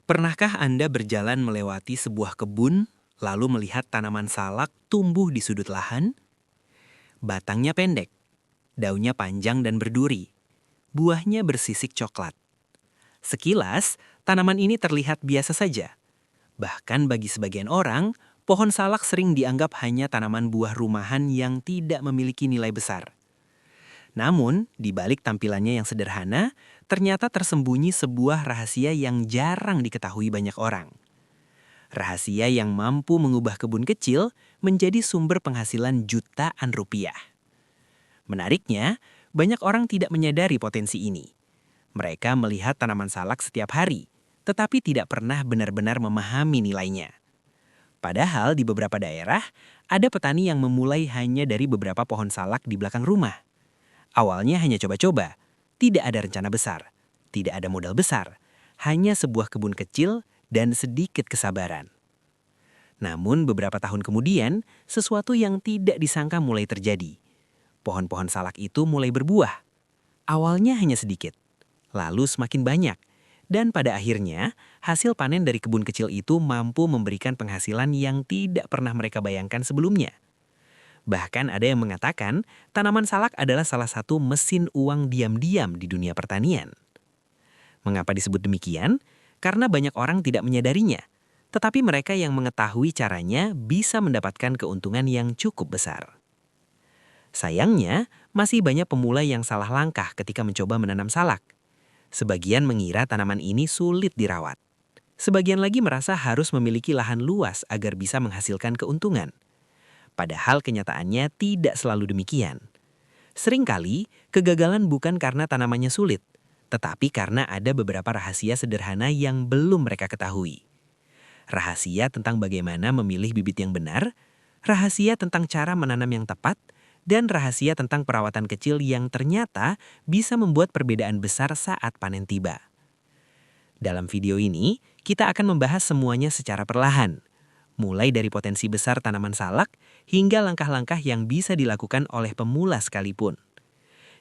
Pernahkah Anda berjalan melewati sebuah kebun, lalu melihat tanaman salak tumbuh di sudut lahan? Batangnya pendek, daunnya panjang dan berduri, buahnya bersisik coklat. Sekilas, tanaman ini terlihat biasa saja. Bahkan bagi sebagian orang, pohon salak sering dianggap hanya tanaman buah rumahan yang tidak memiliki nilai besar. Namun, di balik tampilannya yang sederhana, ternyata tersembunyi sebuah rahasia yang jarang diketahui banyak orang. Rahasia yang mampu mengubah kebun kecil menjadi sumber penghasilan jutaan rupiah. Menariknya, banyak orang tidak menyadari potensi ini. Mereka melihat tanaman salak setiap hari, tetapi tidak pernah benar-benar memahami nilainya. Padahal di beberapa daerah, ada petani yang memulai hanya dari beberapa pohon salak di belakang rumah. Awalnya hanya coba-coba, tidak ada rencana besar, tidak ada modal besar, hanya sebuah kebun kecil dan sedikit kesabaran. Namun beberapa tahun kemudian, sesuatu yang tidak disangka mulai terjadi. Pohon-pohon salak itu mulai berbuah. Awalnya hanya sedikit, lalu semakin banyak. Dan pada akhirnya, hasil panen dari kebun kecil itu mampu memberikan penghasilan yang tidak pernah mereka bayangkan sebelumnya. Bahkan ada yang mengatakan, tanaman salak adalah salah satu mesin uang diam-diam di dunia pertanian. Mengapa disebut demikian? Karena banyak orang tidak menyadarinya. Tetapi mereka yang mengetahui caranya bisa mendapatkan keuntungan yang cukup besar. Sayangnya, masih banyak pemula yang salah langkah ketika mencoba menanam salak. Sebagian mengira tanaman ini sulit dirawat. Sebagian lagi merasa harus memiliki lahan luas agar bisa menghasilkan keuntungan. Padahal kenyataannya tidak selalu demikian. Seringkali, kegagalan bukan karena tanamannya sulit, tetapi karena ada beberapa rahasia sederhana yang belum mereka ketahui. Rahasia tentang bagaimana memilih bibit yang benar, rahasia tentang cara menanam yang tepat, dan rahasia tentang perawatan kecil yang ternyata bisa membuat perbedaan besar saat panen tiba. Dalam video ini, kita akan membahas semuanya secara perlahan, mulai dari potensi besar tanaman salak hingga langkah-langkah yang bisa dilakukan oleh pemula sekalipun.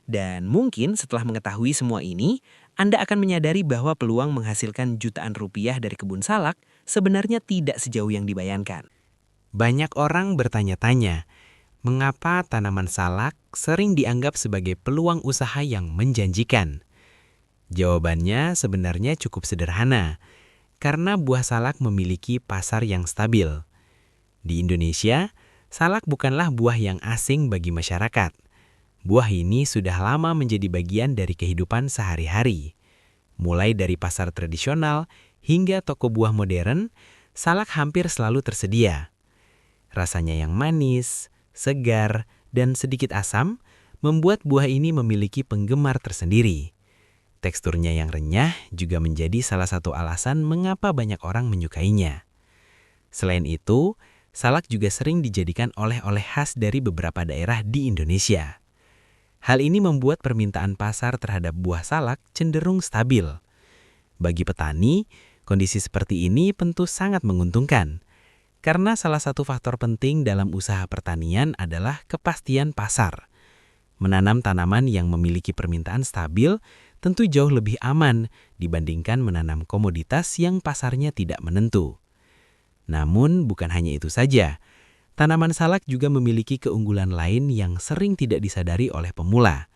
Dan mungkin setelah mengetahui semua ini, Anda akan menyadari bahwa peluang menghasilkan jutaan rupiah dari kebun salak sebenarnya tidak sejauh yang dibayangkan. Banyak orang bertanya-tanya, mengapa tanaman salak sering dianggap sebagai peluang usaha yang menjanjikan? Jawabannya sebenarnya cukup sederhana, karena buah salak memiliki pasar yang stabil. Di Indonesia, salak bukanlah buah yang asing bagi masyarakat. Buah ini sudah lama menjadi bagian dari kehidupan sehari-hari. Mulai dari pasar tradisional hingga toko buah modern, salak hampir selalu tersedia. Rasanya yang manis, segar, dan sedikit asam membuat buah ini memiliki penggemar tersendiri. Teksturnya yang renyah juga menjadi salah satu alasan mengapa banyak orang menyukainya. Selain itu, salak juga sering dijadikan oleh-oleh khas dari beberapa daerah di Indonesia. Hal ini membuat permintaan pasar terhadap buah salak cenderung stabil. Bagi petani, kondisi seperti ini tentu sangat menguntungkan. Karena salah satu faktor penting dalam usaha pertanian adalah kepastian pasar. Menanam tanaman yang memiliki permintaan stabil tentu jauh lebih aman dibandingkan menanam komoditas yang pasarnya tidak menentu. Namun bukan hanya itu saja. Tanaman salak juga memiliki keunggulan lain yang sering tidak disadari oleh pemula.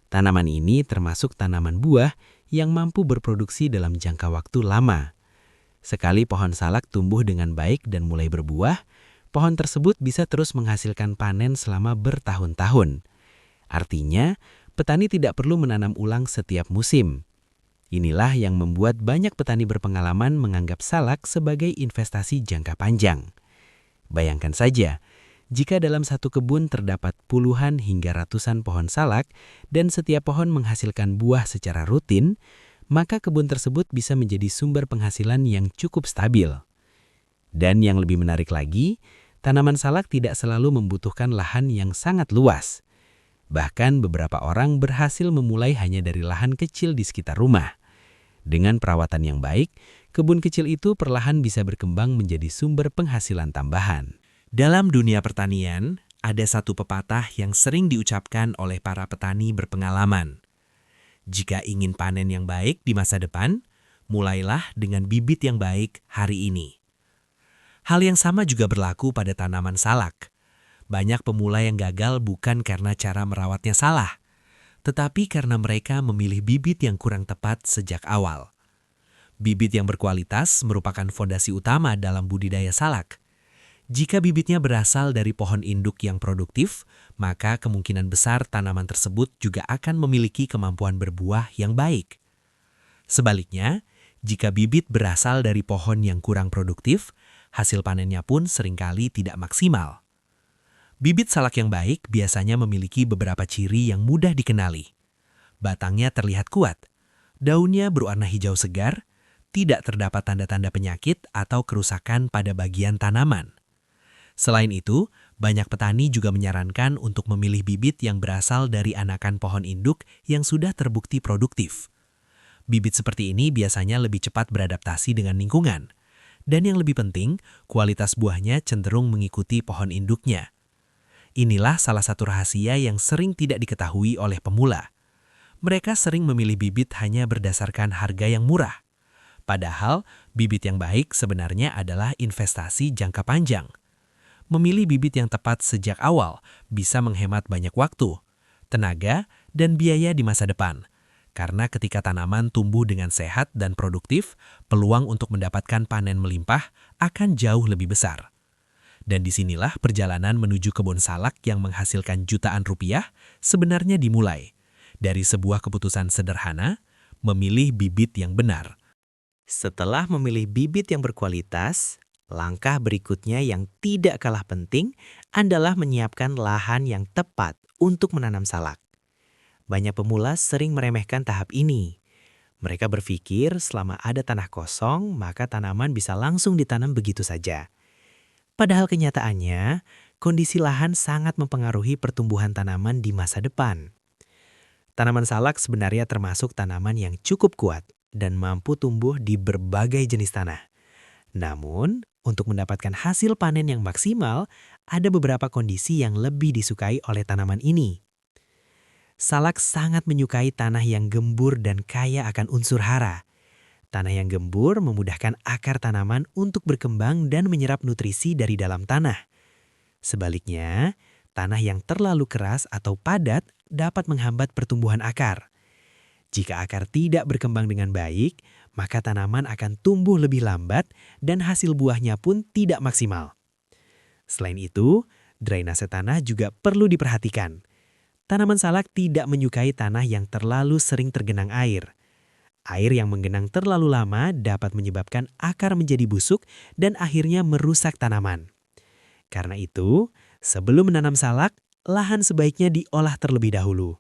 Tanaman ini termasuk tanaman buah yang mampu berproduksi dalam jangka waktu lama. Sekali pohon salak tumbuh dengan baik dan mulai berbuah, pohon tersebut bisa terus menghasilkan panen selama bertahun-tahun. Artinya, petani tidak perlu menanam ulang setiap musim. Inilah yang membuat banyak petani berpengalaman menganggap salak sebagai investasi jangka panjang. Bayangkan saja, jika dalam satu kebun terdapat puluhan hingga ratusan pohon salak dan setiap pohon menghasilkan buah secara rutin, maka kebun tersebut bisa menjadi sumber penghasilan yang cukup stabil. Dan yang lebih menarik lagi, tanaman salak tidak selalu membutuhkan lahan yang sangat luas. Bahkan beberapa orang berhasil memulai hanya dari lahan kecil di sekitar rumah. Dengan perawatan yang baik, kebun kecil itu perlahan bisa berkembang menjadi sumber penghasilan tambahan. Dalam dunia pertanian, ada satu pepatah yang sering diucapkan oleh para petani berpengalaman. Jika ingin panen yang baik di masa depan, Mulailah dengan bibit yang baik hari ini. Hal yang sama juga berlaku pada tanaman salak. Banyak pemula yang gagal bukan karena cara merawatnya salah, tetapi karena mereka memilih bibit yang kurang tepat sejak awal. Bibit yang berkualitas merupakan fondasi utama dalam budidaya salak. Jika bibitnya berasal dari pohon induk yang produktif, maka kemungkinan besar tanaman tersebut juga akan memiliki kemampuan berbuah yang baik. Sebaliknya, jika bibit berasal dari pohon yang kurang produktif, hasil panennya pun seringkali tidak maksimal. Bibit salak yang baik biasanya memiliki beberapa ciri yang mudah dikenali. Batangnya terlihat kuat, daunnya berwarna hijau segar, tidak terdapat tanda-tanda penyakit atau kerusakan pada bagian tanaman. Selain itu, banyak petani juga menyarankan untuk memilih bibit yang berasal dari anakan pohon induk yang sudah terbukti produktif. Bibit seperti ini biasanya lebih cepat beradaptasi dengan lingkungan. Dan yang lebih penting, kualitas buahnya cenderung mengikuti pohon induknya. Inilah salah satu rahasia yang sering tidak diketahui oleh pemula. Mereka sering memilih bibit hanya berdasarkan harga yang murah. Padahal, bibit yang baik sebenarnya adalah investasi jangka panjang. Memilih bibit yang tepat sejak awal bisa menghemat banyak waktu, tenaga, dan biaya di masa depan. Karena ketika tanaman tumbuh dengan sehat dan produktif, peluang untuk mendapatkan panen melimpah akan jauh lebih besar. Dan disinilah perjalanan menuju kebun salak yang menghasilkan jutaan rupiah sebenarnya dimulai. Dari sebuah keputusan sederhana, memilih bibit yang benar. Setelah memilih bibit yang berkualitas, langkah berikutnya yang tidak kalah penting adalah menyiapkan lahan yang tepat untuk menanam salak. Banyak pemula sering meremehkan tahap ini. Mereka berpikir selama ada tanah kosong, maka tanaman bisa langsung ditanam begitu saja. Padahal kenyataannya, kondisi lahan sangat mempengaruhi pertumbuhan tanaman di masa depan. Tanaman salak sebenarnya termasuk tanaman yang cukup kuat dan mampu tumbuh di berbagai jenis tanah. Namun, untuk mendapatkan hasil panen yang maksimal, ada beberapa kondisi yang lebih disukai oleh tanaman ini. Salak sangat menyukai tanah yang gembur dan kaya akan unsur hara. Tanah yang gembur memudahkan akar tanaman untuk berkembang dan menyerap nutrisi dari dalam tanah. Sebaliknya, tanah yang terlalu keras atau padat dapat menghambat pertumbuhan akar. Jika akar tidak berkembang dengan baik, maka tanaman akan tumbuh lebih lambat dan hasil buahnya pun tidak maksimal. Selain itu, drainase tanah juga perlu diperhatikan. Tanaman salak tidak menyukai tanah yang terlalu sering tergenang air. Air yang menggenang terlalu lama dapat menyebabkan akar menjadi busuk dan akhirnya merusak tanaman. Karena itu, sebelum menanam salak, lahan sebaiknya diolah terlebih dahulu.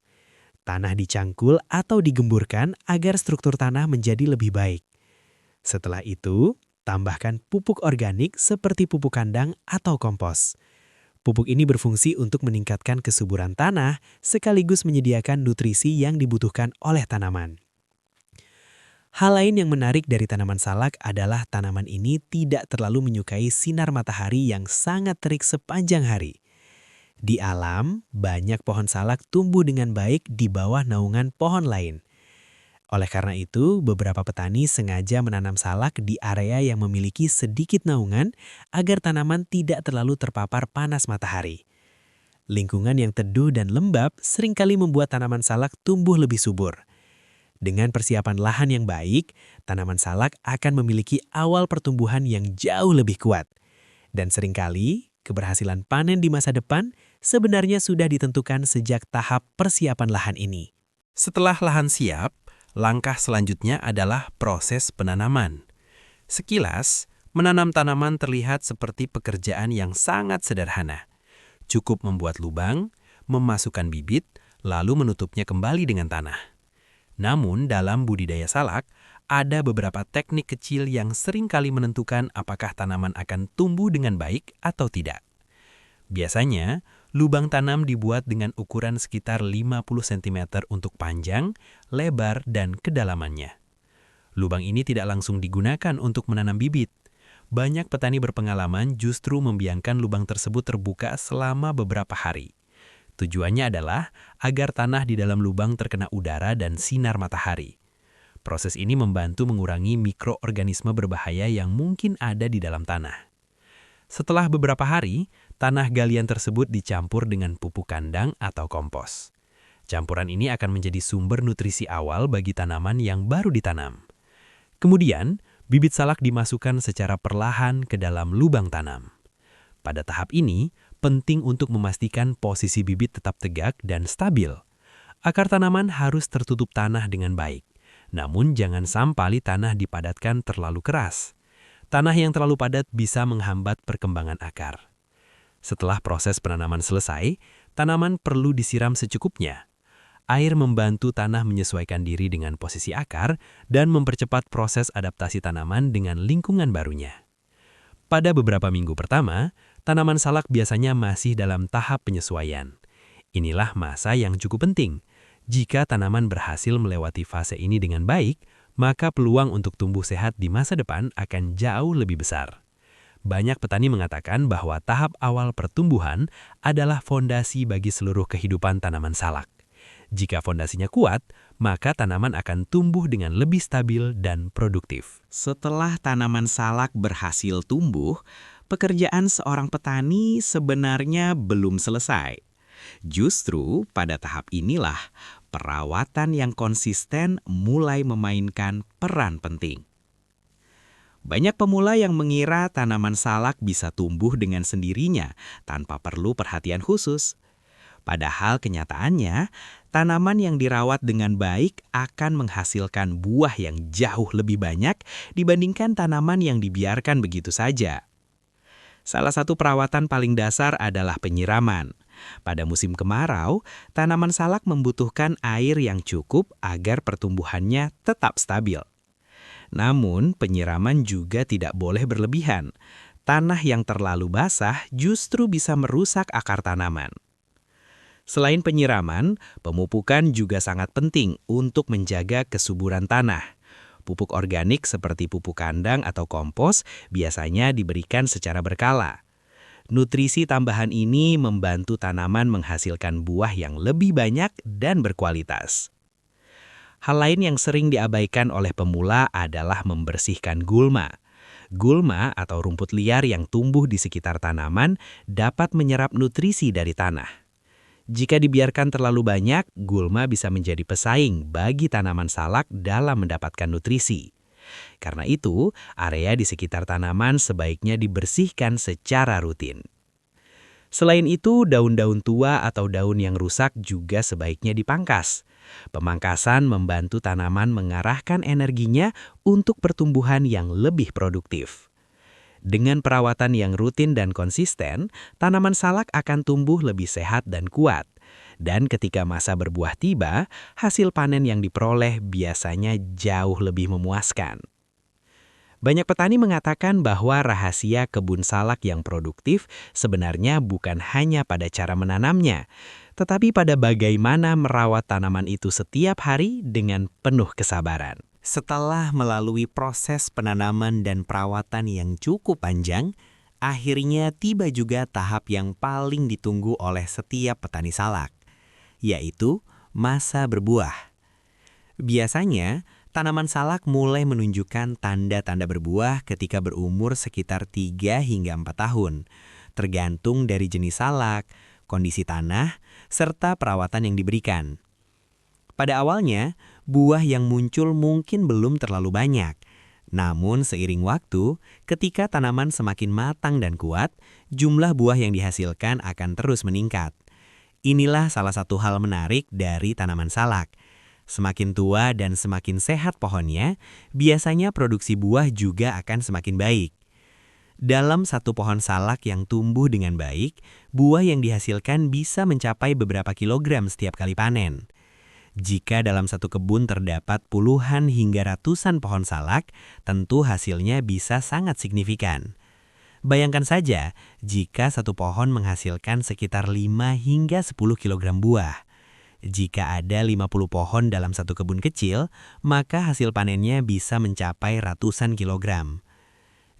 Tanah dicangkul atau digemburkan agar struktur tanah menjadi lebih baik. Setelah itu, tambahkan pupuk organik seperti pupuk kandang atau kompos. Pupuk ini berfungsi untuk meningkatkan kesuburan tanah sekaligus menyediakan nutrisi yang dibutuhkan oleh tanaman. Hal lain yang menarik dari tanaman salak adalah tanaman ini tidak terlalu menyukai sinar matahari yang sangat terik sepanjang hari. Di alam, banyak pohon salak tumbuh dengan baik di bawah naungan pohon lain. Oleh karena itu, beberapa petani sengaja menanam salak di area yang memiliki sedikit naungan agar tanaman tidak terlalu terpapar panas matahari. Lingkungan yang teduh dan lembab seringkali membuat tanaman salak tumbuh lebih subur. Dengan persiapan lahan yang baik, tanaman salak akan memiliki awal pertumbuhan yang jauh lebih kuat. Dan seringkali, keberhasilan panen di masa depan sebenarnya sudah ditentukan sejak tahap persiapan lahan ini. Setelah lahan siap, langkah selanjutnya adalah proses penanaman. Sekilas, menanam tanaman terlihat seperti pekerjaan yang sangat sederhana. Cukup membuat lubang, memasukkan bibit, lalu menutupnya kembali dengan tanah. Namun, dalam budidaya salak, ada beberapa teknik kecil yang seringkali menentukan apakah tanaman akan tumbuh dengan baik atau tidak. Biasanya, lubang tanam dibuat dengan ukuran sekitar 50 cm untuk panjang, lebar, dan kedalamannya. Lubang ini tidak langsung digunakan untuk menanam bibit. Banyak petani berpengalaman justru membiarkan lubang tersebut terbuka selama beberapa hari. Tujuannya adalah agar tanah di dalam lubang terkena udara dan sinar matahari. Proses ini membantu mengurangi mikroorganisme berbahaya yang mungkin ada di dalam tanah. Setelah beberapa hari, tanah galian tersebut dicampur dengan pupuk kandang atau kompos. Campuran ini akan menjadi sumber nutrisi awal bagi tanaman yang baru ditanam. Kemudian, bibit salak dimasukkan secara perlahan ke dalam lubang tanam. Pada tahap ini, penting untuk memastikan posisi bibit tetap tegak dan stabil. Akar tanaman harus tertutup tanah dengan baik, namun jangan sampai tanah dipadatkan terlalu keras. Tanah yang terlalu padat bisa menghambat perkembangan akar. Setelah proses penanaman selesai, tanaman perlu disiram secukupnya. Air membantu tanah menyesuaikan diri dengan posisi akar dan mempercepat proses adaptasi tanaman dengan lingkungan barunya. Pada beberapa minggu pertama, tanaman salak biasanya masih dalam tahap penyesuaian. Inilah masa yang cukup penting. Jika tanaman berhasil melewati fase ini dengan baik, maka peluang untuk tumbuh sehat di masa depan akan jauh lebih besar. Banyak petani mengatakan bahwa tahap awal pertumbuhan adalah fondasi bagi seluruh kehidupan tanaman salak. Jika fondasinya kuat, maka tanaman akan tumbuh dengan lebih stabil dan produktif. Setelah tanaman salak berhasil tumbuh, pekerjaan seorang petani sebenarnya belum selesai. Justru pada tahap inilah perawatan yang konsisten mulai memainkan peran penting. Banyak pemula yang mengira tanaman salak bisa tumbuh dengan sendirinya tanpa perlu perhatian khusus. Padahal kenyataannya, tanaman yang dirawat dengan baik akan menghasilkan buah yang jauh lebih banyak dibandingkan tanaman yang dibiarkan begitu saja. Salah satu perawatan paling dasar adalah penyiraman. Pada musim kemarau, tanaman salak membutuhkan air yang cukup agar pertumbuhannya tetap stabil. Namun, penyiraman juga tidak boleh berlebihan. Tanah yang terlalu basah justru bisa merusak akar tanaman. Selain penyiraman, pemupukan juga sangat penting untuk menjaga kesuburan tanah. Pupuk organik seperti pupuk kandang atau kompos biasanya diberikan secara berkala. Nutrisi tambahan ini membantu tanaman menghasilkan buah yang lebih banyak dan berkualitas. Hal lain yang sering diabaikan oleh pemula adalah membersihkan gulma. Gulma atau rumput liar yang tumbuh di sekitar tanaman dapat menyerap nutrisi dari tanah. Jika dibiarkan terlalu banyak, gulma bisa menjadi pesaing bagi tanaman salak dalam mendapatkan nutrisi. Karena itu, area di sekitar tanaman sebaiknya dibersihkan secara rutin. Selain itu, daun-daun tua atau daun yang rusak juga sebaiknya dipangkas. Pemangkasan membantu tanaman mengarahkan energinya untuk pertumbuhan yang lebih produktif. Dengan perawatan yang rutin dan konsisten, tanaman salak akan tumbuh lebih sehat dan kuat. Dan ketika masa berbuah tiba, hasil panen yang diperoleh biasanya jauh lebih memuaskan. Banyak petani mengatakan bahwa rahasia kebun salak yang produktif sebenarnya bukan hanya pada cara menanamnya, tetapi pada bagaimana merawat tanaman itu setiap hari dengan penuh kesabaran. Setelah melalui proses penanaman dan perawatan yang cukup panjang, akhirnya tiba juga tahap yang paling ditunggu oleh setiap petani salak, yaitu masa berbuah. Biasanya, tanaman salak mulai menunjukkan tanda-tanda berbuah ketika berumur sekitar 3 hingga 4 tahun, tergantung dari jenis salak, kondisi tanah, serta perawatan yang diberikan. Pada awalnya, buah yang muncul mungkin belum terlalu banyak. Namun seiring waktu, ketika tanaman semakin matang dan kuat, jumlah buah yang dihasilkan akan terus meningkat. Inilah salah satu hal menarik dari tanaman salak. Semakin tua dan semakin sehat pohonnya, biasanya produksi buah juga akan semakin baik. Dalam satu pohon salak yang tumbuh dengan baik, buah yang dihasilkan bisa mencapai beberapa kilogram setiap kali panen. Jika dalam satu kebun terdapat puluhan hingga ratusan pohon salak, tentu hasilnya bisa sangat signifikan. Bayangkan saja, jika satu pohon menghasilkan sekitar 5 hingga 10 kilogram buah. Jika ada 50 pohon dalam satu kebun kecil, maka hasil panennya bisa mencapai ratusan kilogram.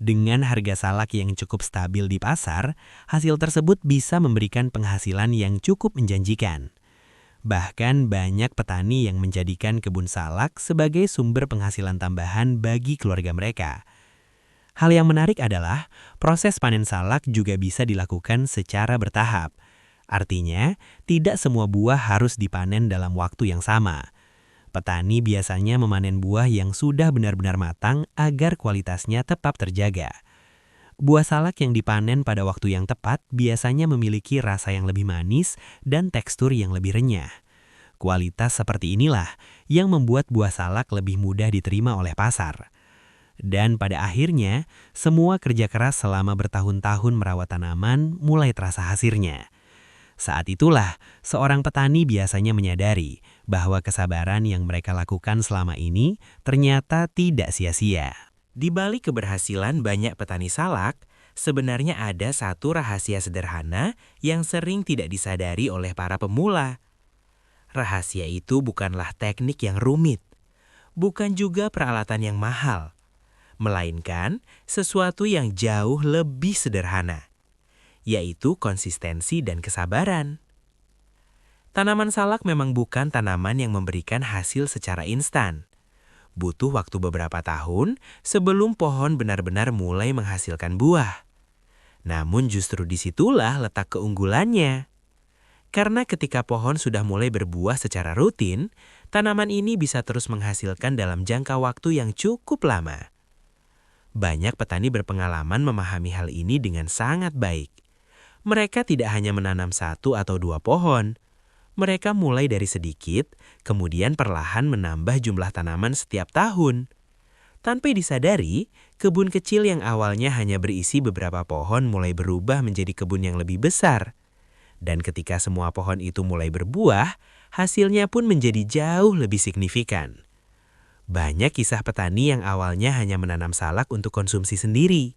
Dengan harga salak yang cukup stabil di pasar, hasil tersebut bisa memberikan penghasilan yang cukup menjanjikan. Bahkan banyak petani yang menjadikan kebun salak sebagai sumber penghasilan tambahan bagi keluarga mereka. Hal yang menarik adalah proses panen salak juga bisa dilakukan secara bertahap. Artinya, tidak semua buah harus dipanen dalam waktu yang sama. Petani biasanya memanen buah yang sudah benar-benar matang agar kualitasnya tetap terjaga. Buah salak yang dipanen pada waktu yang tepat biasanya memiliki rasa yang lebih manis dan tekstur yang lebih renyah. Kualitas seperti inilah yang membuat buah salak lebih mudah diterima oleh pasar. Dan pada akhirnya, semua kerja keras selama bertahun-tahun merawat tanaman mulai terasa hasilnya. Saat itulah, seorang petani biasanya menyadari bahwa kesabaran yang mereka lakukan selama ini ternyata tidak sia-sia. Di balik keberhasilan banyak petani salak, sebenarnya ada satu rahasia sederhana yang sering tidak disadari oleh para pemula. Rahasia itu bukanlah teknik yang rumit, bukan juga peralatan yang mahal, melainkan sesuatu yang jauh lebih sederhana, yaitu konsistensi dan kesabaran. Tanaman salak memang bukan tanaman yang memberikan hasil secara instan. Butuh waktu beberapa tahun sebelum pohon benar-benar mulai menghasilkan buah. Namun justru disitulah letak keunggulannya. Karena ketika pohon sudah mulai berbuah secara rutin, tanaman ini bisa terus menghasilkan dalam jangka waktu yang cukup lama. Banyak petani berpengalaman memahami hal ini dengan sangat baik. Mereka tidak hanya menanam 1 atau 2 pohon. Mereka mulai dari sedikit, kemudian perlahan menambah jumlah tanaman setiap tahun. Tanpa disadari, kebun kecil yang awalnya hanya berisi beberapa pohon mulai berubah menjadi kebun yang lebih besar. Dan ketika semua pohon itu mulai berbuah, hasilnya pun menjadi jauh lebih signifikan. Banyak kisah petani yang awalnya hanya menanam salak untuk konsumsi sendiri.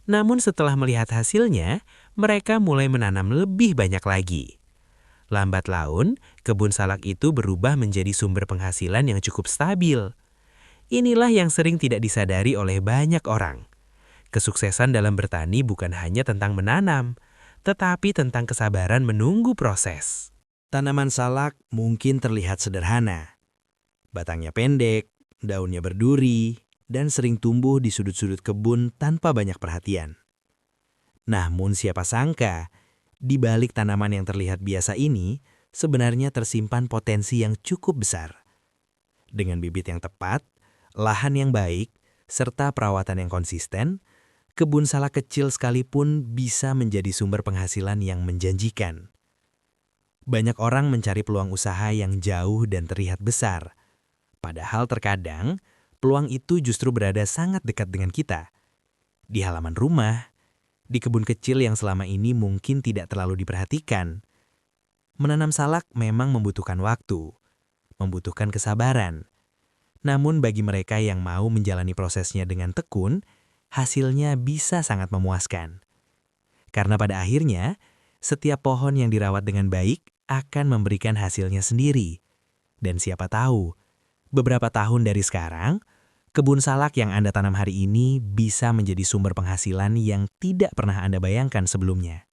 Namun setelah melihat hasilnya, mereka mulai menanam lebih banyak lagi. Lambat laun, kebun salak itu berubah menjadi sumber penghasilan yang cukup stabil. Inilah yang sering tidak disadari oleh banyak orang. Kesuksesan dalam bertani bukan hanya tentang menanam, tetapi tentang kesabaran menunggu proses. Tanaman salak mungkin terlihat sederhana. Batangnya pendek, daunnya berduri, dan sering tumbuh di sudut-sudut kebun tanpa banyak perhatian. Namun siapa sangka, di balik tanaman yang terlihat biasa ini, sebenarnya tersimpan potensi yang cukup besar. Dengan bibit yang tepat, lahan yang baik, serta perawatan yang konsisten, kebun salak kecil sekalipun bisa menjadi sumber penghasilan yang menjanjikan. Banyak orang mencari peluang usaha yang jauh dan terlihat besar. Padahal terkadang, peluang itu justru berada sangat dekat dengan kita. Di halaman rumah, di kebun kecil yang selama ini mungkin tidak terlalu diperhatikan. Menanam salak memang membutuhkan waktu, membutuhkan kesabaran. Namun bagi mereka yang mau menjalani prosesnya dengan tekun, hasilnya bisa sangat memuaskan. Karena pada akhirnya, setiap pohon yang dirawat dengan baik akan memberikan hasilnya sendiri. Dan siapa tahu, beberapa tahun dari sekarang, kebun salak yang Anda tanam hari ini bisa menjadi sumber penghasilan yang tidak pernah Anda bayangkan sebelumnya.